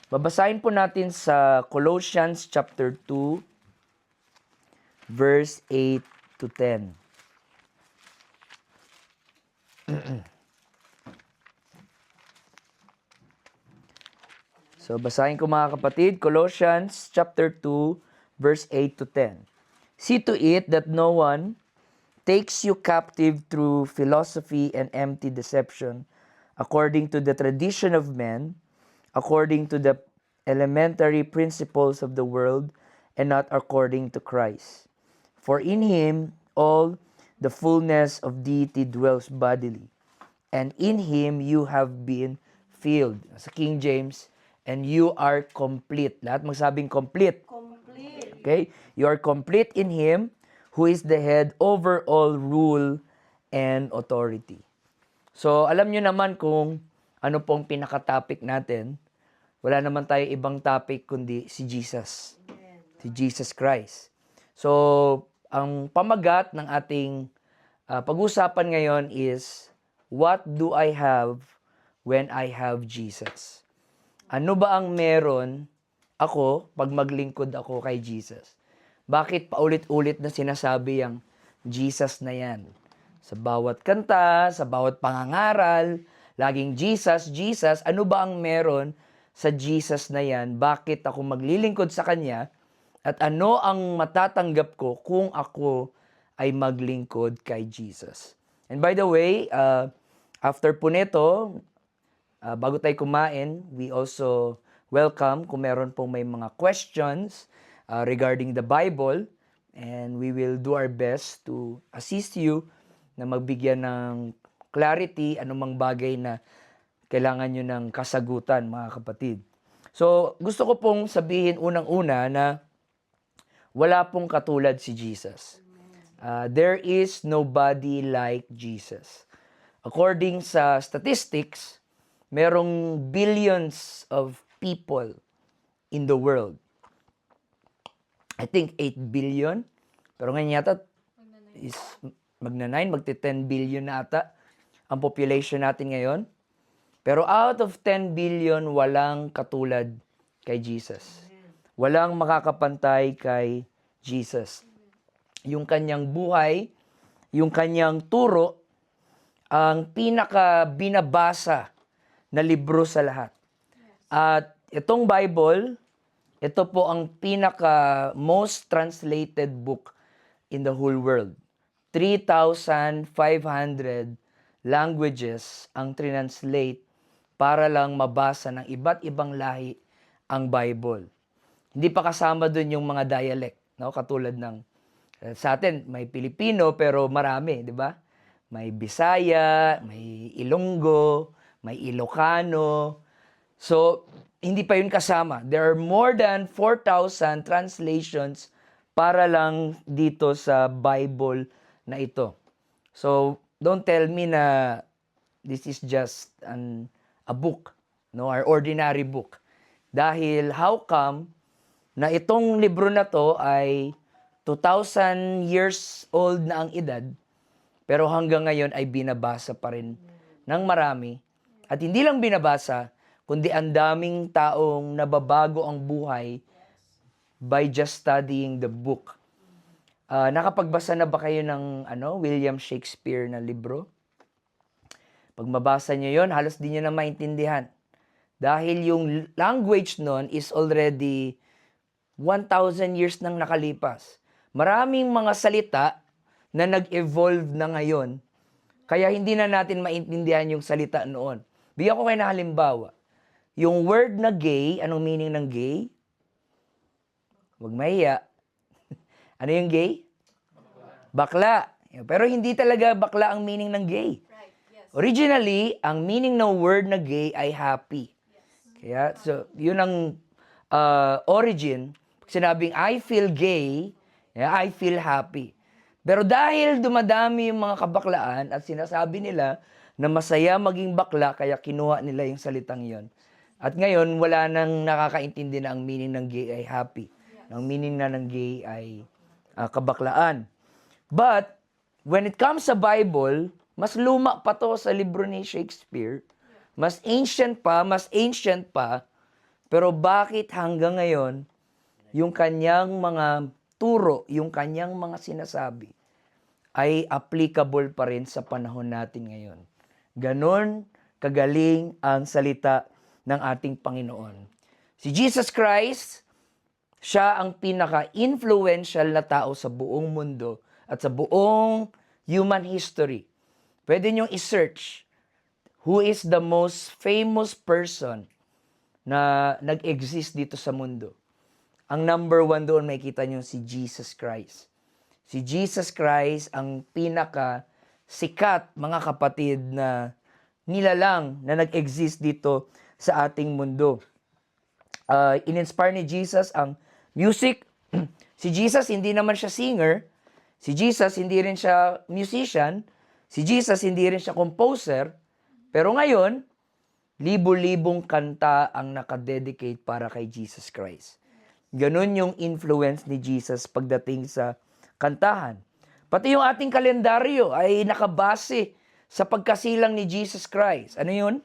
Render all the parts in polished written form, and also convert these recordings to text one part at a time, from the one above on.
Babasahin po natin sa Colossians chapter 2, verse 8 to 10. So, basahin ko mga kapatid, Colossians chapter 2, verse 8 to 10. See to it that no one takes you captive through philosophy and empty deception, according to the tradition of men, according to the elementary principles of the world, and not according to Christ. For in Him all the fullness of deity dwells bodily, and in Him you have been filled. Sa King James, and you are complete. Lahat magsabing complete. Complete. Okay? You are complete in Him who is the head over all rule and authority. So, alam nyo naman kung ano pong pinaka-topic natin. Wala naman tayo ibang topic kundi si Jesus. Si Jesus Christ. So, ang pamagat ng ating pag-usapan ngayon is, what do I have when I have Jesus? Ano ba ang meron ako pag maglingkod ako kay Jesus? Bakit paulit-ulit na sinasabi ang Jesus na yan? Sa bawat kanta, sa bawat pangangaral, laging Jesus, Jesus. Ano ba ang meron sa Jesus na yan? Bakit ako maglilingkod sa Kanya? At ano ang matatanggap ko kung ako ay maglingkod kay Jesus? And by the way, after po nito, bago tayo kumain, we also welcome kung meron pong may mga questions regarding the Bible, and we will do our best to assist you na magbigyan ng clarity, anumang bagay na kailangan nyo ng kasagutan, mga kapatid. So, gusto ko pong sabihin unang-una na wala pong katulad si Jesus. There is nobody like Jesus. According sa statistics, merong billions of people in the world. I think 8 billion. Pero ngayon yata is magna-9, magti-10 billion na ata ang population natin ngayon. Pero out of 10 billion, walang katulad kay Jesus. Walang makakapantay kay Jesus. Yung kanyang buhay, yung kanyang turo, ang pinaka binabasa na libro sa lahat. At itong Bible, ito po ang pinaka most translated book in the whole world. 3,500 languages ang translate para lang mabasa ng iba't ibang lahi ang Bible. Hindi pa kasama doon yung mga dialect, no? Katulad ng sa atin may Pilipino pero marami, di ba? May Bisaya, may Ilonggo, may Ilocano. So, hindi pa yun kasama. There are more than 4,000 translations para lang dito sa Bible na ito. So, don't tell me na this is just a book, no, or ordinary book. Dahil how come na itong libro na to ay 2,000 years old na ang edad, pero hanggang ngayon ay binabasa pa rin ng marami. At hindi lang binabasa, kundi ang daming taong nababago ang buhay by just studying the book. Nakapagbasa na ba kayo ng William Shakespeare na libro? Pag mabasa nyo yon, halos di nyo na maintindihan. Dahil yung language nun is already 1,000 years nang nakalipas. Maraming mga salita na nag-evolve na ngayon, kaya hindi na natin maintindihan yung salita noon. Bigyan ko kayo ng halimbawa. Yung word na gay, anong meaning ng gay? Huwag mahiya. Ano yung gay? Bakla. Pero hindi talaga bakla ang meaning ng gay. Originally, ang meaning ng word na gay ay happy. Kaya, so, yun ang origin. Sinabing, I feel gay, I feel happy. Pero dahil dumadami yung mga kabaklaan at sinasabi nila na masaya maging bakla, kaya kinuha nila yung salitang yon. At ngayon, wala nang nakakaintindi na ang meaning ng gay ay happy. Ang meaning na ng gay ay kabaklaan. But, when it comes sa Bible, mas luma pa to sa libro ni Shakespeare. Mas ancient pa, Pero bakit hanggang ngayon, yung kanyang mga turo, yung kanyang mga sinasabi, ay applicable pa rin sa panahon natin ngayon? Ganon kagaling ang salita ng ating Panginoon. Si Jesus Christ, siya ang pinaka-influential na tao sa buong mundo at sa buong human history. Pwede niyong i-search who is the most famous person na nag-exist dito sa mundo. Ang number one doon, makikita niyo si Jesus Christ. Si Jesus Christ ang pinaka sikat, mga kapatid, na nilalang na nag-exist dito sa ating mundo. In-inspire ni Jesus ang music. Si Jesus, hindi naman siya singer. Si Jesus, hindi rin siya musician. Si Jesus, hindi rin siya composer. Pero ngayon, libo-libong kanta ang nakadedicate para kay Jesus Christ. Ganon yung influence ni Jesus pagdating sa kantahan. Pati yung ating kalendaryo ay nakabase sa pagkasilang ni Jesus Christ. Ano yun?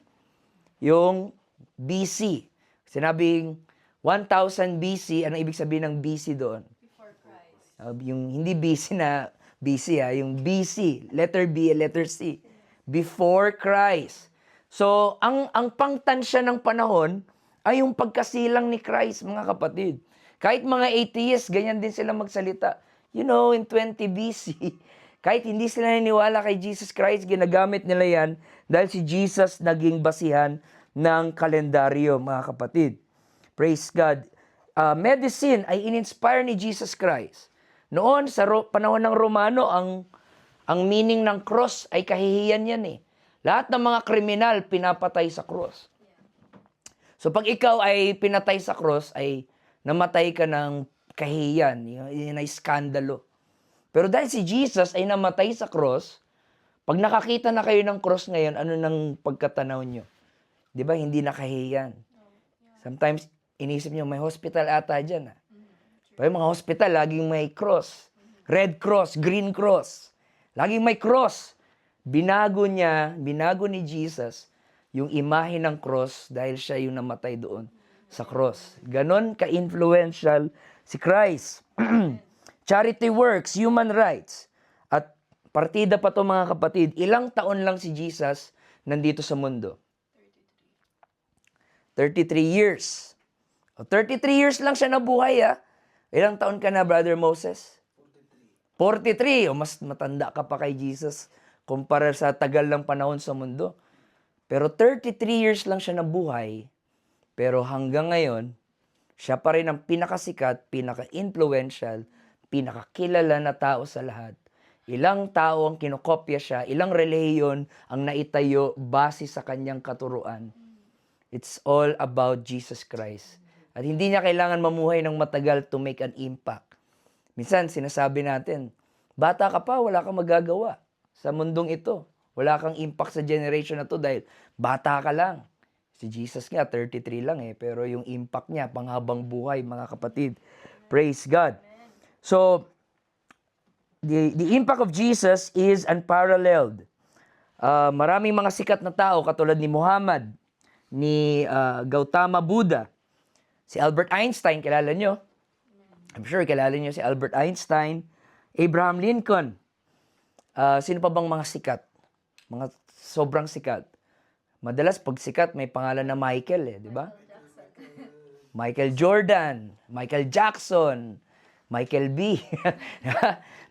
Yung BC. Sinabing 1000 BC, ano ibig sabihin ng BC doon? Before Christ. Yung hindi BC na BC, yung BC, letter B, letter C. Before Christ. So, ang pangtansya ng panahon ay yung pagkasilang ni Christ, mga kapatid. Kahit mga atheists, ganyan din sila magsalita. You know, in 20 BC, kahit hindi sila naniwala kay Jesus Christ, ginagamit nila yan dahil si Jesus naging basihan ng kalendaryo, mga kapatid. Praise God. Medicine ay in-inspire ni Jesus Christ. Noon, sa panahon ng Romano, ang meaning ng cross ay kahihiyan yan eh. Lahat ng mga kriminal, pinapatay sa cross. So pag ikaw ay pinatay sa cross, ay namatay ka ng kahihiyan. Yun ay skandalo. Pero dahil si Jesus ay namatay sa cross, pag nakakita na kayo ng cross ngayon, ano nang pagkatanaw nyo? Di ba, hindi na kahihiyan. Sometimes, inisip nyo, may hospital ata dyan. Pero mga hospital, laging may cross. Red cross, green cross. Laging may cross. Binago ni Jesus yung imahe ng cross dahil siya yung namatay doon sa cross. Ganon ka-influential si Christ. Charity works, human rights. At partida pa to, mga kapatid, ilang taon lang si Jesus nandito sa mundo? 33 years. 33 years lang siya nabuhay, Ilang taon ka na, Brother Moses? 43. Mas matanda ka pa kay Jesus kumpara sa tagal ng panahon sa mundo. Pero 33 years lang siya nabuhay. Pero hanggang ngayon, siya pa rin ang pinakasikat, pinaka-influential, pinakakilala na tao sa lahat. Ilang tao ang kinokopya siya, ilang relihiyon ang naitayo base sa kanyang katuruan. It's all about Jesus Christ. At hindi niya kailangan mamuhay ng matagal to make an impact. Minsan, sinasabi natin, bata ka pa, wala kang magagawa sa mundong ito. Wala kang impact sa generation na to dahil bata ka lang. Si Jesus nga, 33 lang pero yung impact niya, panghabang buhay, mga kapatid. Praise God. So, the impact of Jesus is unparalleled. Maraming mga sikat na tao, katulad ni Muhammad, ni Gautama Buddha, si Albert Einstein, kilala nyo? I'm sure kilala nyo si Albert Einstein, Abraham Lincoln. Sino pa bang mga sikat? Mga sobrang sikat. Madalas pag sikat, may pangalan na Michael di ba? Michael Jordan, Michael Jackson, Michael B.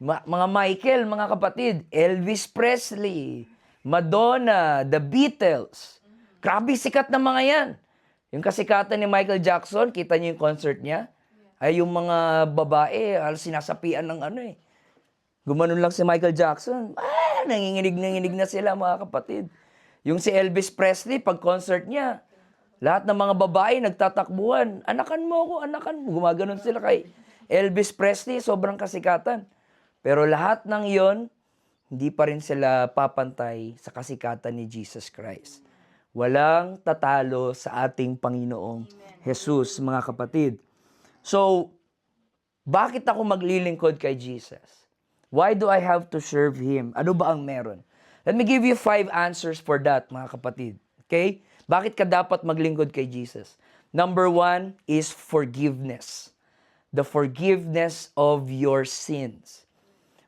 Mga Michael, mga kapatid, Elvis Presley, Madonna, The Beatles. Grabe sikat na mga yan. Yung kasikatan ni Michael Jackson, kita niyo yung concert niya, ay yung mga babae, sinasapian ng Gumanon lang si Michael Jackson, nanginginig na sila, mga kapatid. Yung si Elvis Presley, pag concert niya, lahat ng mga babae nagtatakbuhan, anakan mo ako, anakan mo. Gumaganon sila kay Elvis Presley, sobrang kasikatan. Pero lahat ng yon, hindi pa rin sila papantay sa kasikatan ni Jesus Christ. Walang tatalo sa ating Panginoong Jesus, mga kapatid. So, bakit ako maglilingkod kay Jesus? Why do I have to serve Him? Ano ba ang meron? Let me give you 5 answers for that, mga kapatid. Okay? Bakit ka dapat maglingkod kay Jesus? Number 1 is forgiveness. The forgiveness of your sins.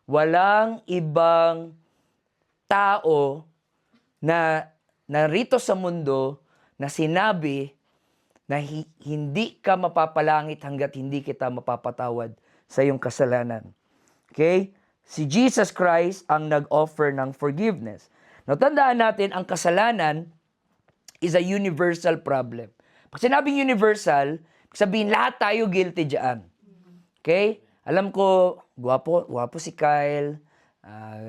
Walang ibang tao na narito sa mundo na sinabi na hindi ka mapapalangit hanggat hindi kita mapapatawad sa iyong kasalanan. Okay? Si Jesus Christ ang nag-offer ng forgiveness. Now, tandaan natin, ang kasalanan is a universal problem. Pag sinabing universal, sabihin lahat tayo guilty dyan. Okay? Alam ko, gwapo si Kyle,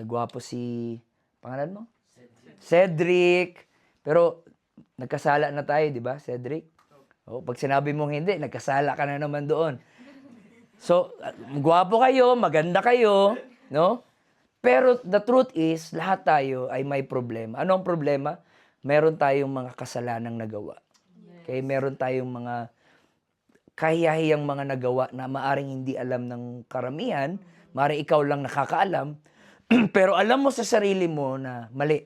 gwapo si, pangalan mo? Cedric. Pero, nagkasala na tayo, di ba, Cedric? O, pag sinabi mong hindi, nagkasala ka na naman doon. So, gwapo kayo, maganda kayo, no? Pero the truth is, lahat tayo ay may problema. Ano ang problema? Meron tayong mga kasalanang nagawa. Okay? Meron tayong mga kahiyahiyang mga nagawa na maaring hindi alam ng karamihan, maaring ikaw lang nakakaalam, pero alam mo sa sarili mo na mali.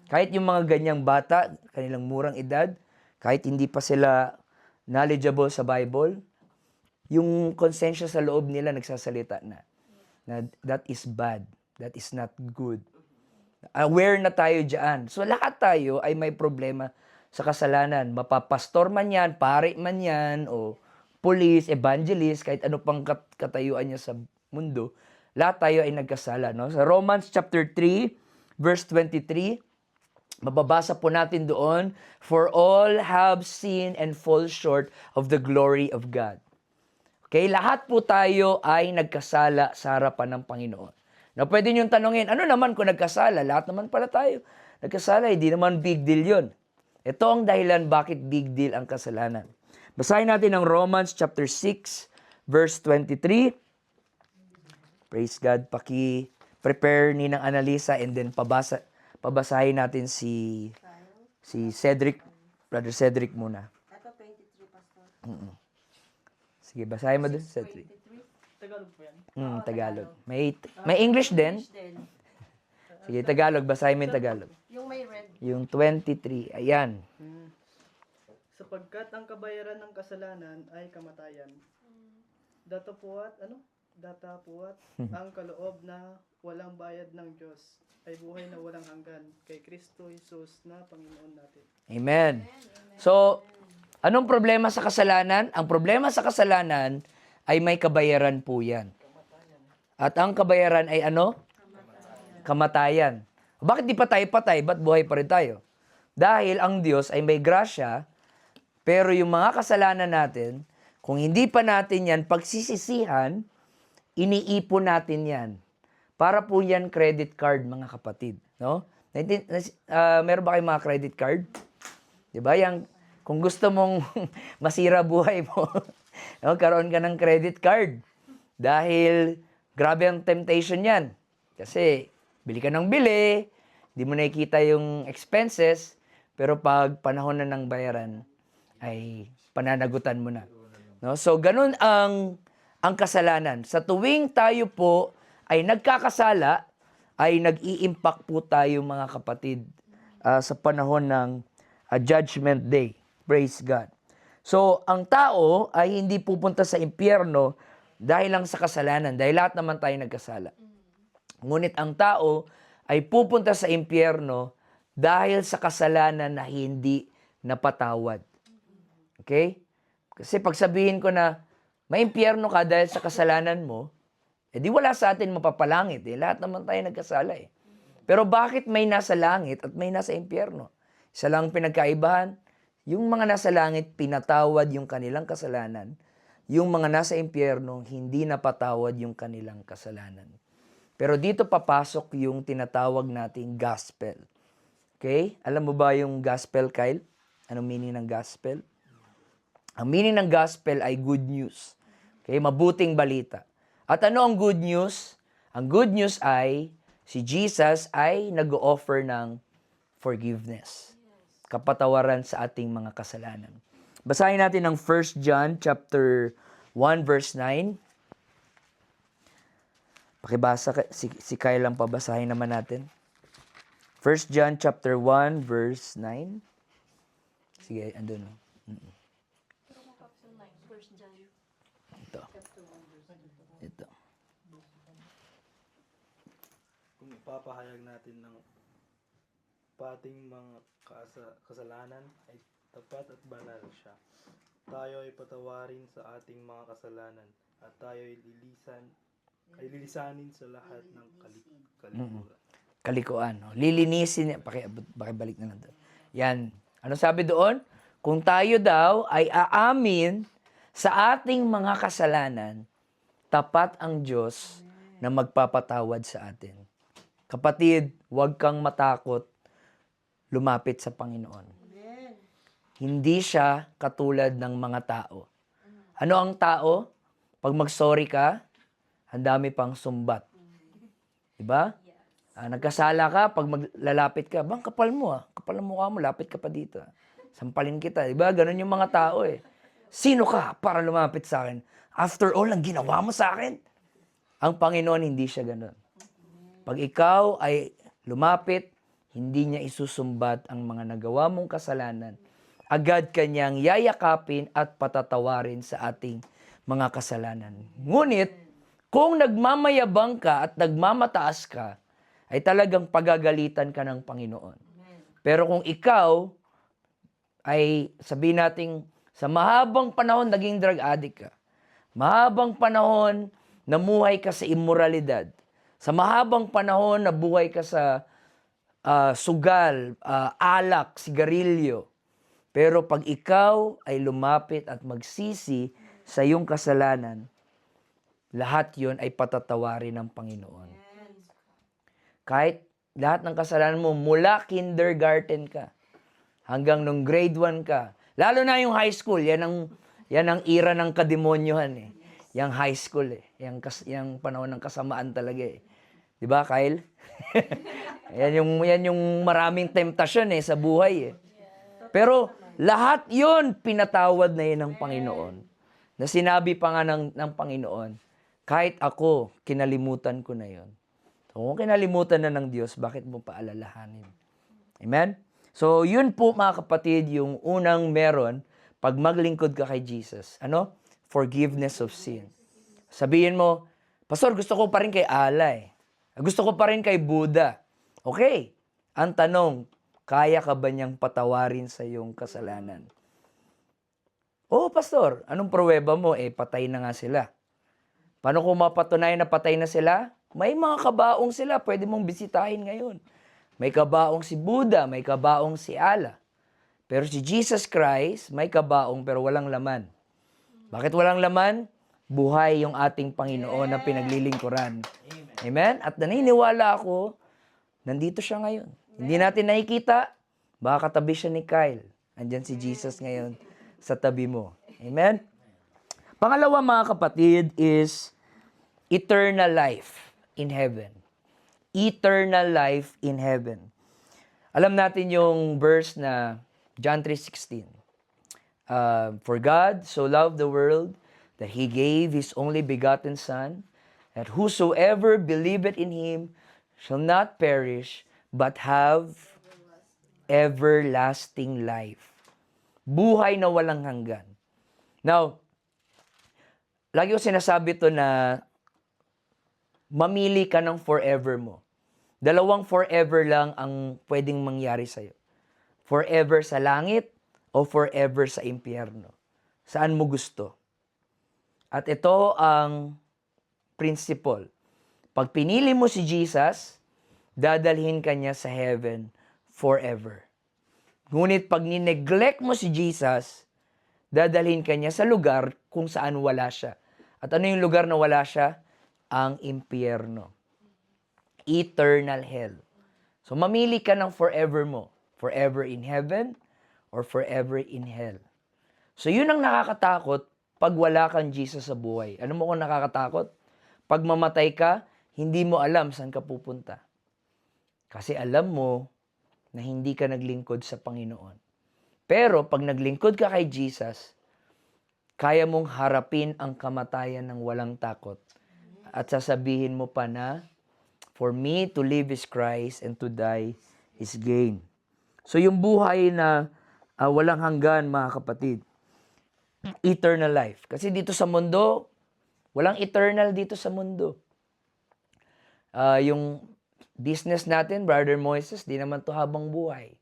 Kahit yung mga ganyang bata, kanilang murang edad, kahit hindi pa sila knowledgeable sa Bible, yung konsensya sa loob nila nagsasalita na that is bad, that is not good. Aware na tayo dyan. So lahat tayo ay may problema sa kasalanan. Mapapastor man yan, pare man yan, o police, evangelist, kahit ano pang katayuan niya sa mundo, lahat tayo ay nagkasala. No? Sa Romans chapter 3, verse 23, mababasa po natin doon, for all have sinned and fall short of the glory of God. Okay, lahat po tayo ay nagkasala sa harapan ng Panginoon. Now, pwede niyong tanongin, ano naman kung nagkasala? Lahat naman pala tayo nagkasala, hindi naman big deal yun. Ito ang dahilan bakit big deal ang kasalanan. Basahin natin ang Romans chapter 6, verse 23. Praise God, paki-prepare ni ng Analisa and then pabasahin natin si Cedric, Brother Cedric muna. Ito 23, Pastor. Sige, basahin mo dun, Cedric. Tagalog po yan. Tagalog. May English din. Sige, Tagalog. Basahin mo yung Tagalog. Yung may red. Yung 23. Ayan. Sapagkat ang kabayaran ng kasalanan ay kamatayan. Datapuat ang kaloob na walang bayad ng Diyos ay buhay na walang hanggan kay Kristo Jesus na Panginoon natin. Amen. So, anong problema sa kasalanan? Ang problema sa kasalanan ay may kabayaran po yan. At ang kabayaran ay ano? Kamatayan. Bakit di pa tayo patay? Ba't buhay pa rin tayo? Dahil ang Diyos ay may grasya, pero yung mga kasalanan natin, kung hindi pa natin yan pagsisisihan, iniipon natin yan. Para po yan credit card, mga kapatid. No? Meron ba kayong mga credit card? Diba? Yang, kung gusto mong masira buhay mo, no? Karoon ka ng credit card. Dahil grabe ang temptation yan. Kasi bili ka ng bili, di mo nakikita yung expenses, pero pag panahon na ng bayaran, ay pananagutan mo na. No? So, ganun ang kasalanan. Sa tuwing tayo po ay nagkakasala, ay nag-i-impact po tayo, mga kapatid, sa panahon ng Judgment Day. Praise God. So, ang tao ay hindi pupunta sa impyerno dahil lang sa kasalanan, dahil lahat naman tayo nagkasala. Ngunit ang tao ay pupunta sa impyerno dahil sa kasalanan na hindi napatawad. Okay? Kasi pag sabihin ko na may impyerno ka dahil sa kasalanan mo, di wala sa atin mapapalangit. Lahat naman tayo nagkasala. Pero bakit may nasa langit at may nasa impyerno? Isa lang pinagkaibahan. Yung mga nasa langit, pinatawad yung kanilang kasalanan. Yung mga nasa impyerno, hindi napatawad yung kanilang kasalanan. Pero dito papasok yung tinatawag nating gospel. Okay? Alam mo ba yung gospel, Kyle? Anong meaning ng gospel? Ang meaning ng gospel ay good news. Okay? Mabuting balita. At ano ang good news? Ang good news ay si Jesus ay nag-o-offer ng forgiveness. Kapatawaran sa ating mga kasalanan. Basahin natin ang 1 John chapter 1 verse 9. Pakibasa si Kyle lang pabasahin naman natin. 1 John chapter 1 verse 9. Sige, andun. First John. Ito. Ito. Kung ipapahayag natin ng pating mga kasalanan ay tapat at banal siya. Tayo ay patawarin sa ating mga kasalanan at tayo ay lilisanin sa lahat ng kalikuran. Kalikuan. No? Lilinisin niya. Pakibalik na lang doon. Yan. Ano sabi doon? Kung tayo daw ay aamin sa ating mga kasalanan, tapat ang Diyos na magpapatawad sa atin. Kapatid, huwag kang matakot lumapit sa Panginoon. Hindi siya katulad ng mga tao. Ano ang tao? Pag mag-sorry ka, ang dami pang sumbat. Diba? Nagkasala ka, pag maglalapit ka, bang kapal mo kapal ang mukha mo, lapit ka pa dito. Sampalin kita. Diba? Ganun yung mga tao eh. Sino ka para lumapit sa akin? After all, ang ginawa mo sa akin. Ang Panginoon, hindi siya ganun. Pag ikaw ay lumapit, hindi niya isusumbat ang mga nagawa mong kasalanan. Agad kanyang yayakapin at patatawarin sa ating mga kasalanan. Ngunit, kung nagmamayabang ka at nagmamataas ka, ay talagang pagagalitan ka ng Panginoon. Pero kung ikaw ay sabihin nating sa mahabang panahon naging drug addict ka, mahabang panahon namuhay ka sa immoralidad, sa mahabang panahon nabuhay ka sa sugal, alak, sigarilyo, pero pag ikaw ay lumapit at magsisi sa iyong kasalanan, lahat yon ay patatawarin ng Panginoon. Kahit lahat ng kasalanan mo, mula kindergarten ka, hanggang nung grade 1 ka, lalo na yung high school, yan ang era ng kademonyohan eh. Yang high school eh. Yang panahon ng kasamaan talaga eh. Di ba, Kyle? yan yung maraming temptasyon eh sa buhay eh. Pero lahat yon pinatawad na yun ng Panginoon. Na sinabi pa nga ng Panginoon, kahit ako, kinalimutan ko na yon. So, kung kinalimutan na ng Diyos, bakit mo pa alalahanin? Amen? So, yun po mga kapatid, yung unang meron pag maglingkod ka kay Jesus. Ano? Forgiveness of sin. Sabihin mo, Pastor, gusto ko pa rin kay Allah eh. Gusto ko pa rin kay Buddha. Okay. Ang tanong, kaya ka ba niyang patawarin sa iyong kasalanan? Oo, Pastor. Anong pruweba mo? Patay na nga sila. Paano kung mapatunayan na patay na sila? May mga kabaong sila. Pwede mong bisitahin ngayon. May kabaong si Buddha, may kabaong si Allah. Pero si Jesus Christ, may kabaong pero walang laman. Bakit walang laman? Buhay yung ating Panginoon na pinaglilingkuran. Amen? At naniniwala ako, nandito siya ngayon. Hindi natin nakikita, baka katabi siya ni Kyle. Andyan si Jesus ngayon sa tabi mo. Amen? Pangalawa mga kapatid is eternal life in heaven. Eternal life in heaven. Alam natin yung verse na John 3:16. For God so loved the world that He gave His only begotten Son, that whosoever believeth in Him shall not perish, but have everlasting life. Buhay na walang hanggan. Now, lagi ko sinasabi to na mamili ka ng forever mo. Dalawang forever lang ang pwedeng mangyari sa'yo. Forever sa langit o forever sa impyerno. Saan mo gusto? At ito ang principle. Pag pinili mo si Jesus, dadalhin ka niya sa heaven forever. Ngunit pag nineglect mo si Jesus, dadalhin ka niya sa lugar kung saan wala siya. At ano yung lugar na wala siya? Ang impyerno. Eternal hell. So mamili ka ng forever mo. Forever in heaven or forever in hell. So yun ang nakakatakot pag wala kang Jesus sa buhay. Ano mo kung nakakatakot? Pag mamatay ka, hindi mo alam saan ka pupunta. Kasi alam mo na hindi ka naglingkod sa Panginoon. Pero pag naglingkod ka kay Jesus, kaya mong harapin ang kamatayan ng walang takot. At sasabihin mo pa na, for me to live is Christ and to die is gain. So yung buhay na walang hanggan mga kapatid, eternal life. Kasi dito sa mundo, walang eternal dito sa mundo. Yung business natin, Brother Moises, di naman to habang buhay.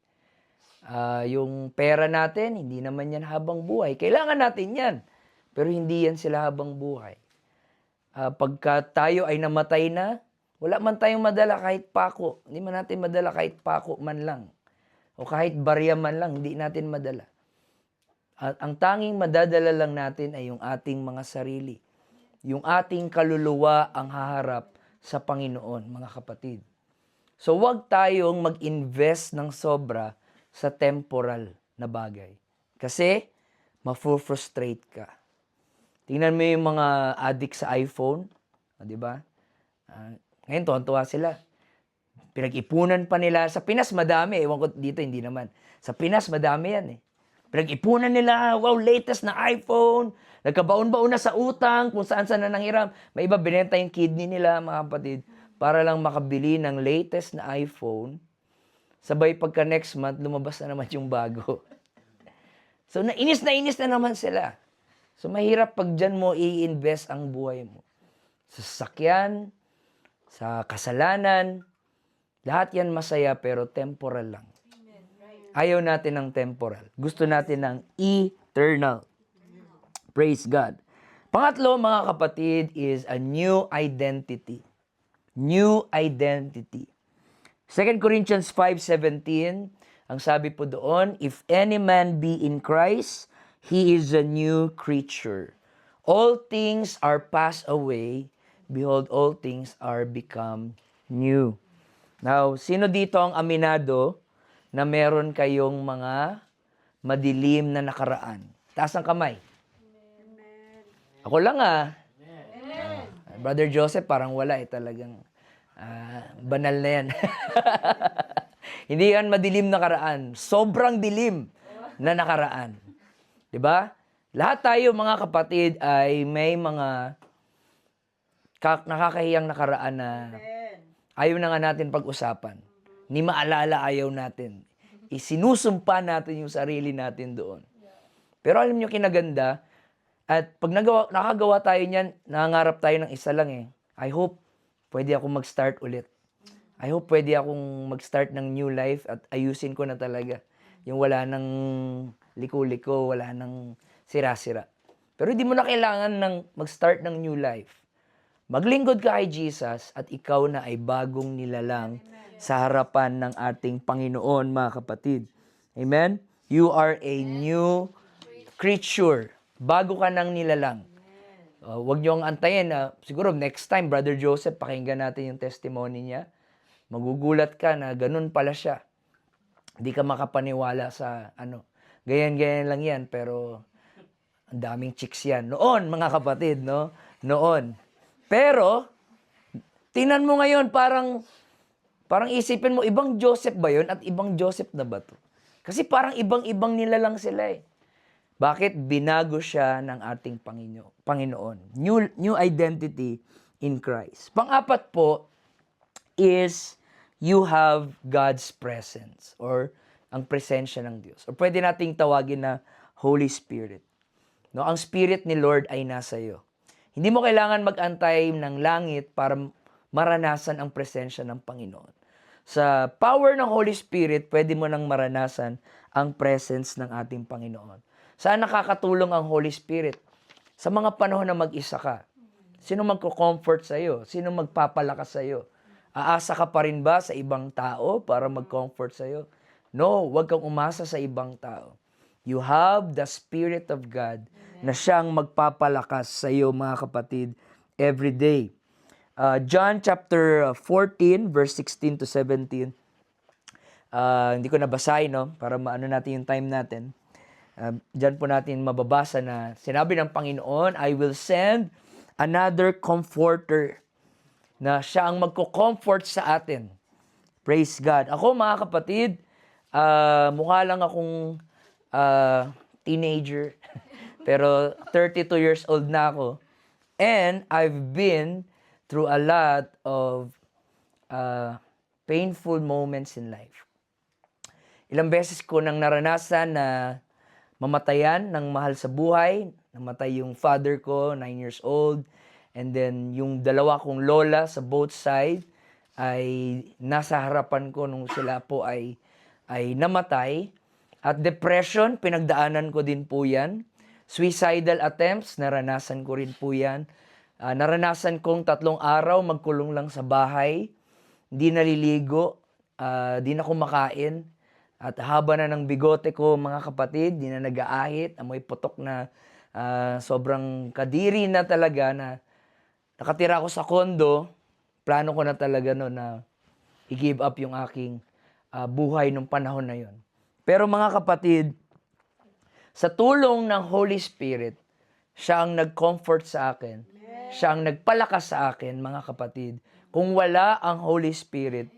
Yung pera natin, hindi naman yan habang buhay. Kailangan natin yan. Pero hindi yan sila habang buhay. Pagka tayo ay namatay na, wala man tayong madala kahit pako. Hindi man natin madala kahit pako man lang. O kahit barya man lang, hindi natin madala. At ang tanging madadala lang natin ay yung ating mga sarili. Yung ating kaluluwa ang haharap sa Panginoon, mga kapatid. So wag tayong mag-invest ng sobra sa temporal na bagay. Kasi, mafru-frustrate ka. Tingnan mo yung mga addict sa iPhone, di ba? Ngayon, tuwan-tuwa sila. Pinag-ipunan pa nila. Sa Pinas, madami. Ewan ko dito, hindi naman. Sa Pinas, madami yan eh. Pinag-ipunan nila, wow, latest na iPhone. Nagkabaon-baon na sa utang, kung saan-saan na nanghiram. May iba, binenta yung kidney nila, mga kapatid, para lang makabili ng latest na iPhone. Sabay pagka next month, lumabas na naman yung bago. So, nainis na naman sila. So, mahirap pag dyan mo i-invest ang buhay mo. Sa sasakyan, sa kasalanan, lahat yan masaya pero temporal lang. Ayaw natin ng temporal. Gusto natin ng eternal. Praise God. Pangatlo, mga kapatid, is a new identity. New identity. 2 Corinthians 5:17, ang sabi po doon, if any man be in Christ, he is a new creature. All things are passed away. Behold, all things are become new. Now, sino dito ang aminado na meron kayong mga madilim na nakaraan? Taas ang kamay. Ako lang Brother Joseph, parang wala talagang banal na yan. Hindi yan madilim na nakaraan. Sobrang dilim na nakaraan. 'Di ba? Lahat tayo mga kapatid ay may mga nakakahiyang nakaraan na ayaw na nga natin pag-usapan. Ni maalala ayaw natin. Isinusumpa natin yung sarili natin doon. Pero alam nyo kinaganda, at pag nakagawa tayo niyan, nangangarap tayo ng isa lang I hope pwede akong mag-start ulit. I hope pwede akong mag-start ng new life at ayusin ko na talaga. Yung wala nang liko-liko, wala nang sira-sira. Pero hindi mo na kailangan ng mag-start ng new life. Maglingkod ka kay Jesus at ikaw na ay bagong nilalang sa harapan ng ating Panginoon, mga kapatid. Amen? You are a new creature. Bago ka nang nilalang. Huwag niyong antayin. Siguro next time, Brother Joseph, pakinggan natin yung testimony niya. Magugulat ka na ganun pala siya. Hindi ka makapaniwala sa ganyan-ganyan lang yan, pero ang daming chicks yan. Noon, mga kapatid, no? Noon. Pero, tingnan mo ngayon, parang isipin mo, ibang Joseph ba yun at ibang Joseph na ba to? Kasi parang ibang-ibang nila lang sila Bakit? Binago siya ng ating Panginoon. New identity in Christ. Pang-apat po is you have God's presence or ang presensya ng Diyos. O pwede nating tawagin na Holy Spirit. No, ang Spirit ni Lord ay nasa iyo. Hindi mo kailangan mag-antay ng langit para maranasan ang presensya ng Panginoon. Sa power ng Holy Spirit, pwede mo nang maranasan ang presence ng ating Panginoon. Saan nakakatulong ang Holy Spirit? Sa mga panahon na mag-isa ka. Sino magko-comfort sa iyo? Sino magpapalakas sa iyo? Aasa ka pa rin ba sa ibang tao para mag-comfort sa iyo? No, huwag kang umasa sa ibang tao. You have the Spirit of God na siyang magpapalakas sa iyo, mga kapatid, every day. John chapter 14, verse 16 to 17. Hindi ko nabasahin, para maano natin yung time natin. Diyan po natin mababasa na sinabi ng Panginoon, I will send another comforter na siya ang magko-comfort sa atin. Praise God. Ako, mga kapatid, mukha lang akong teenager, pero 32 years old na ako. And I've been through a lot of painful moments in life. Ilang beses ko nang naranasan na mamatayan ng mahal sa buhay. Namatay yung father ko, 9 years old. And then yung dalawa kong lola sa both side ay nasa harapan ko nung sila po ay namatay. At depression, pinagdaanan ko din po yan. Suicidal attempts, naranasan ko rin po yan. Naranasan kong 3 araw magkulong lang sa bahay. Di naliligo, di na kumakain. At haba na ng bigote ko, mga kapatid, di na nag-aahit. Amoy putok na sobrang kadiri na talaga na nakatira ako sa kondo. Plano ko na talaga no na i-give up yung aking buhay nung panahon na yon. Pero mga kapatid, sa tulong ng Holy Spirit, siya ang nag-comfort sa akin. Siya ang nagpalakas sa akin, mga kapatid. Kung wala ang Holy Spirit,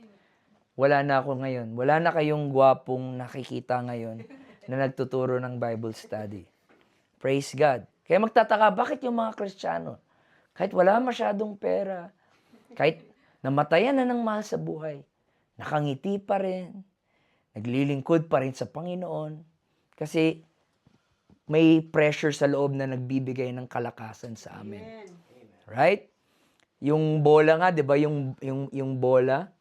wala na ako ngayon. Wala na kayong gwapong nakikita ngayon na nagtuturo ng Bible study. Praise God. Kaya magtataka, bakit yung mga Kristiyano, kahit wala masyadong pera, kahit namatayan na ng mahal sa buhay, nakangiti pa rin, naglilingkod pa rin sa Panginoon, kasi may pressure sa loob na nagbibigay ng kalakasan sa amin. Right? Yung bola nga, 'di ba, yung bola,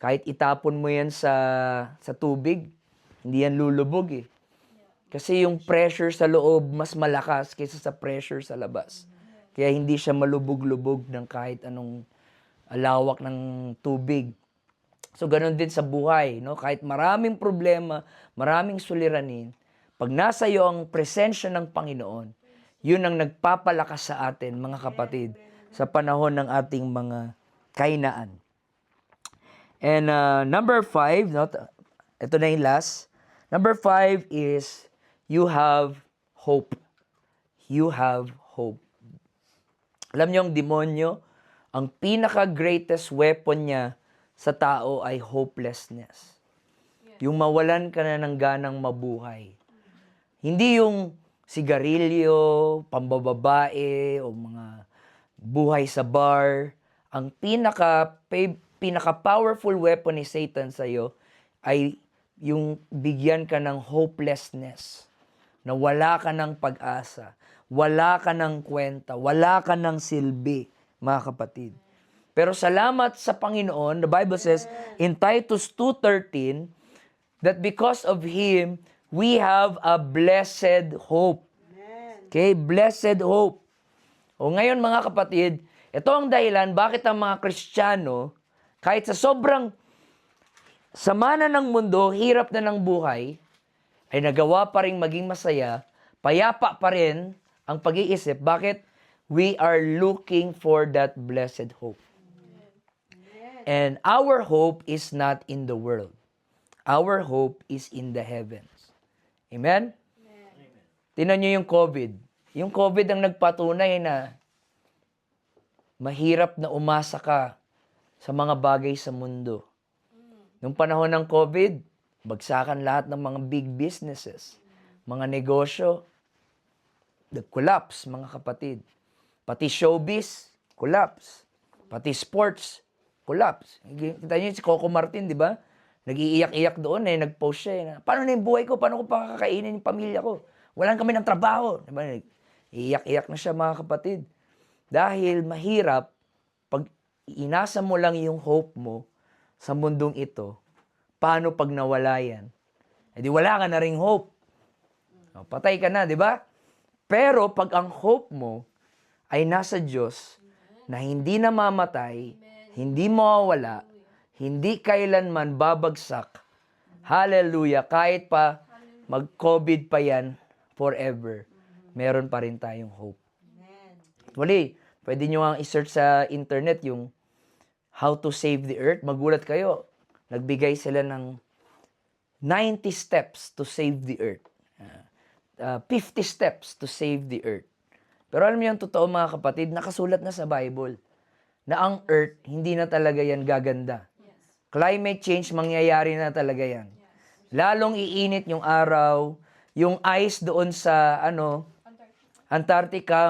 kahit itapon mo yan sa tubig, hindi yan lulubog eh. Kasi yung pressure sa loob mas malakas kaysa sa pressure sa labas. Kaya hindi siya malubog-lubog ng kahit anong lawak ng tubig. So ganun din sa buhay, no? Kahit maraming problema, maraming suliranin, pag nasa iyo ang presensya ng Panginoon, yun ang nagpapalakas sa atin, mga kapatid, sa panahon ng ating mga kahinaan. And number 5, no? Ito na yung last. Number 5 is you have hope. You have hope. Alam niyo, ang demonyo, ang pinaka-greatest weapon niya sa tao ay hopelessness. Yung mawalan ka na ng ganang mabuhay. Hindi yung sigarilyo, pambababae, o mga buhay sa bar. Ang pinaka-powerful weapon ni Satan sa'yo ay yung bigyan ka ng hopelessness. Na wala ka ng pag-asa. Wala ka ng kwenta. Wala ka ng silbi, mga kapatid. Pero salamat sa Panginoon, the Bible says in Titus 2:13 that because of Him, we have a blessed hope. Okay, blessed hope. O ngayon mga kapatid, ito ang dahilan bakit ang mga Kristiyano, kahit sa sobrang sama na ng mundo, hirap na ng buhay, ay nagawa pa rin maging masaya, payapa pa rin ang pag-iisip. Bakit? We are looking for that blessed hope. And our hope is not in the world. Our hope is in the heavens. Amen? Tingnan nyo yung COVID. Yung COVID ang nagpatunay na mahirap na umasa ka sa mga bagay sa mundo. Nung panahon ng COVID, bagsakan lahat ng mga big businesses, mga negosyo, nag-collapse, mga kapatid. Pati showbiz, collapse. Pati sports, collapse. Kita niyo si Coco Martin, di ba? Nag-iiyak-iyak doon eh, nag-post siya eh. Paano na yung buhay ko? Paano ko pakakainin yung pamilya ko? Walang kami ng trabaho. Di ba? Iiyak-iyak na siya, mga kapatid. Dahil mahirap, pag inasa mo lang yung hope mo sa mundong ito, paano pag nawala yan? Eh di wala ka na ring hope. O, patay ka na, di ba? Pero pag ang hope mo ay nasa Diyos na hindi namamatay, hindi mawawala, hindi kailanman babagsak, hallelujah, kahit pa mag-COVID pa yan forever, meron pa rin tayong hope. Actually, pwede nyo nga i-search sa internet yung How to Save the Earth. Magulat kayo. Nagbigay sila ng 90 steps to save the earth. 50 steps to save the earth. Pero alam niyo yung totoo, mga kapatid, nakasulat na sa Bible na ang earth, hindi na talaga yan gaganda. Climate change, mangyayari na talaga yan. Lalong iinit yung araw, yung ice doon sa Antarctica,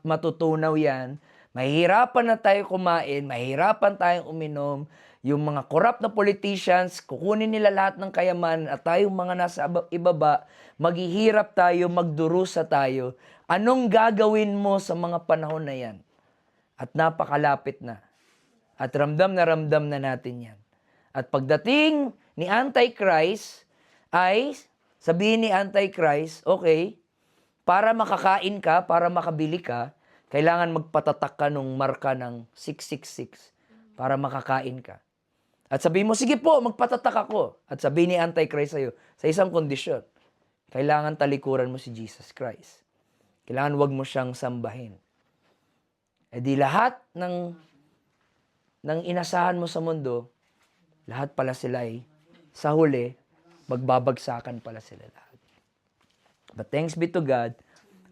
matutunaw yan. Mahihirapan na tayo kumain, mahihirapan tayong uminom, yung mga corrupt na politicians, kukunin nila lahat ng kayamanan at tayong mga nasa ibaba, maghihirap tayo, magdurusa tayo. Anong gagawin mo sa mga panahon na yan? At napakalapit na. At ramdam na natin yan. At pagdating ni Antichrist, ay sabihin ni Antichrist, okay, para makakain ka, para makabili ka, kailangan magpatatak ka nung marka ng 666 para makakain ka. At sabihin mo, sige po, magpatatak ako. At sabihin ni Antichrist sa'yo, sa isang kondisyon, kailangan talikuran mo si Jesus Christ. Kailangan wag mo siyang sambahin. E di lahat ng inasahan mo sa mundo, lahat pala sila ay, sa huli, magbabagsakan pala sila lahat. But thanks be to God,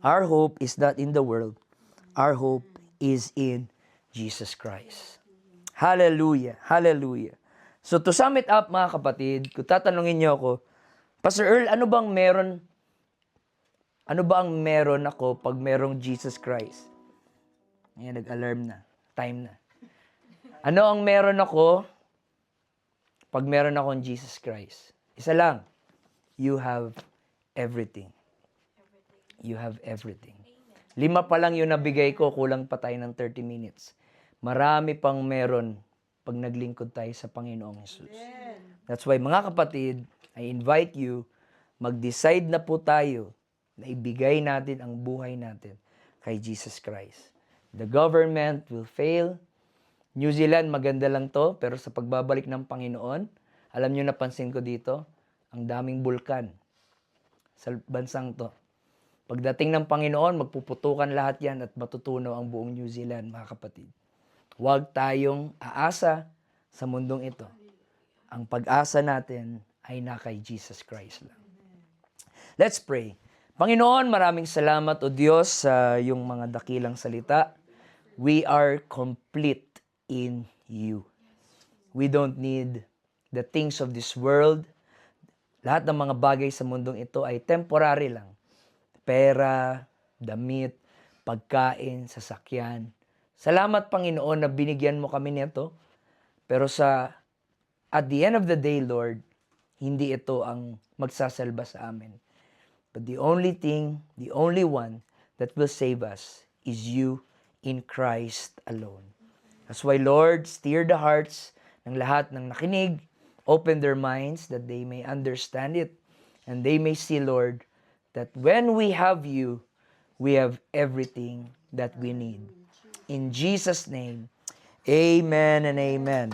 our hope is not in the world. Our hope is in Jesus Christ. Hallelujah. Hallelujah. So to sum it up mga kapatid, kung tatanungin niyo ako, Pastor Earl, ano ba ang meron ako pag merong Jesus Christ? Ngayon, nag-alarm na. Time na. Ano ang meron ako pag meron akong Jesus Christ? Isa lang. You have everything. You have everything. 5 pa lang yung nabigay ko, kulang pa tayo ng 30 minutes. Marami pang meron pag naglingkod tayo sa Panginoong Jesus. That's why mga kapatid, I invite you, mag-decide na po tayo na ibigay natin ang buhay natin kay Jesus Christ. The government will fail. New Zealand, maganda lang to, pero sa pagbabalik ng Panginoon, alam nyo, napansin ko dito, ang daming bulkan sa bansang to. Pagdating ng Panginoon, magpuputukan lahat yan at matutunaw ang buong New Zealand, mga kapatid. Huwag tayong aasa sa mundong ito. Ang pag-asa natin ay na kay Jesus Christ lang. Let's pray. Panginoon, maraming salamat o Diyos sa iyong mga dakilang salita. We are complete in you. We don't need the things of this world. Lahat ng mga bagay sa mundong ito ay temporary lang. Pera, damit, pagkain, sasakyan. Salamat, Panginoon, na binigyan mo kami nito. Pero at the end of the day, Lord, hindi ito ang magsasalba sa amin. But the only thing, the only one that will save us is you in Christ alone. That's why, Lord, steer the hearts ng lahat ng nakinig, open their minds that they may understand it, and they may see, Lord, that when we have you, we have everything that we need. In Jesus' name, amen and amen.